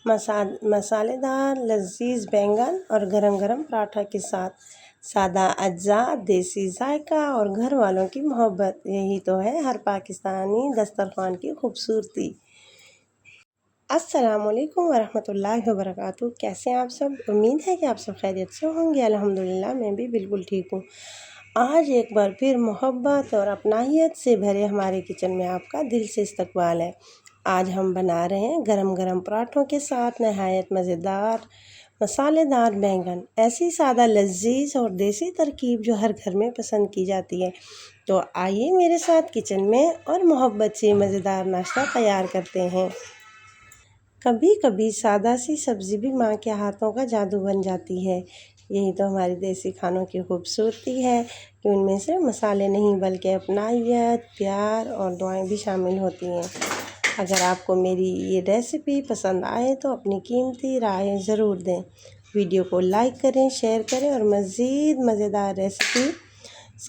मसालेदार लजीज बैंगन और गरम गरम पराठा के साथ सादा अज्जा, देसी जायका और घर वालों की मोहब्बत, यही तो है हर पाकिस्तानी दस्तरखान की खूबसूरती। अस्सलामुअलैकुम वरहमतुल्लाहि वबरकातुहू। कैसे हैं आप सब? उम्मीद है कि आप सब खैरियत से होंगे। अल्हम्दुलिल्लाह मैं भी बिल्कुल ठीक हूँ। आज एक बार फिर मोहब्बत और अपनाहियत से भरे हमारे किचन में आपका दिल से इस्तकबाल है। आज हम बना रहे हैं गरम गरम पराठों के साथ नहायत मज़ेदार मसालेदार बैंगन। ऐसी सादा लजीज और देसी तरकीब जो हर घर में पसंद की जाती है। तो आइए मेरे साथ किचन में और मोहब्बत से मज़ेदार नाश्ता तैयार करते हैं। कभी कभी सादा सी सब्ज़ी भी माँ के हाथों का जादू बन जाती है। यही तो हमारी देसी खानों की खूबसूरती है कि उनमें से मसाले नहीं बल्कि अपनाहियत, प्यार और दुआएं भी शामिल होती हैं। अगर आपको मेरी ये रेसिपी पसंद आए तो अपनी कीमती राय ज़रूर दें। वीडियो को लाइक करें, शेयर करें और मज़ीद मज़ेदार रेसिपी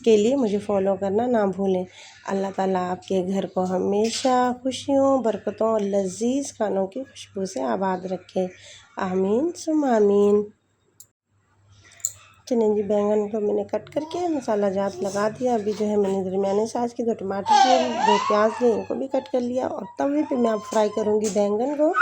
के लिए मुझे फॉलो करना ना भूलें। अल्लाह ताला आपके घर को हमेशा खुशियों, बरकतों और लजीज खानों की खुशबू से आबाद रखे। आमीन सुम आमीन। चलिए जी, बैंगन को मैंने कट करके मसाला जात लगा दिया। अभी जो है मैंने दरमियाने साइज़ के 2 टमाटर लिए, 2 प्याज लिए, इनको भी कट कर लिया और तवे पे मैं अब फ्राई करूँगी बैंगन को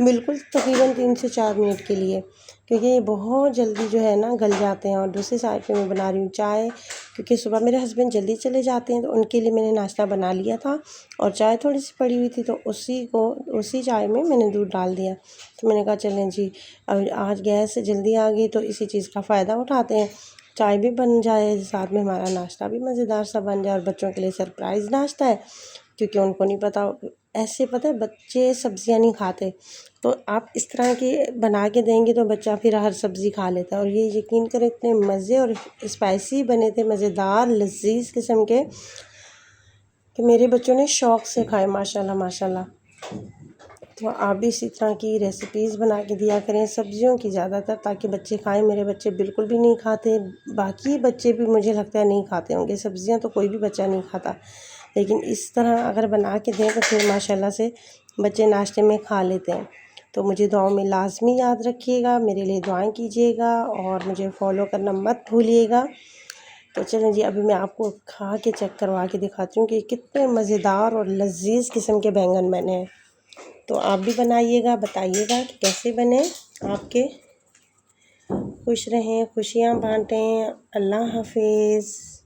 बिल्कुल तकरीबन 3 से 4 मिनट के लिए, क्योंकि ये बहुत जल्दी जो है ना गल जाते हैं। और दूसरी साइड पे मैं बना रही हूँ चाय, क्योंकि सुबह मेरे हस्बैंड जल्दी चले जाते हैं तो उनके लिए मैंने नाश्ता बना लिया था और चाय थोड़ी सी पड़ी हुई थी तो उसी चाय में मैंने दूध डाल दिया। तो मैंने कहा चलें जी, अब आज गैस से जल्दी आ गई तो इसी चीज़ का फ़ायदा उठाते हैं, चाय भी बन जाए, साथ में हमारा नाश्ता भी मज़ेदार सा बन जाए। और बच्चों के लिए सरप्राइज़ नाश्ता है, क्योंकि उनको नहीं पता, ऐसे पता है बच्चे सब्जियां नहीं खाते, तो आप इस तरह के बना के देंगे तो बच्चा फिर हर सब्ज़ी खा लेता है। और ये यकीन करें इतने मज़े और स्पाइसी बने थे, मज़ेदार लजीज किस्म के, कि मेरे बच्चों ने शौक़ से खाए माशाल्लाह माशाल्लाह। तो आप भी इसी तरह की रेसिपीज़ बना के दिया करें सब्जियों की ज़्यादातर, ताकि बच्चे खाएं। मेरे बच्चे बिल्कुल भी नहीं खाते, बाकी बच्चे भी मुझे लगता है नहीं खाते होंगे सब्जियां, तो कोई भी बच्चा नहीं खाता, लेकिन इस तरह अगर बना के दें तो फिर माशाल्लाह से बच्चे नाश्ते में खा लेते हैं। तो मुझे दुआओं में लाजमी याद रखिएगा, मेरे लिए दुआएं कीजिएगा और मुझे फॉलो करना मत भूलिएगा। तो चलें जी, अभी मैं आपको खा के चेक करवा के दिखाती हूँ कि कितने मज़ेदार और लजीज किस्म के बैंगन बने हैं। तो आप भी बनाइएगा, बताइएगा कि कैसे बने आपके। खुश रहें, खुशियाँ बांटें। अल्लाह हाफिज़।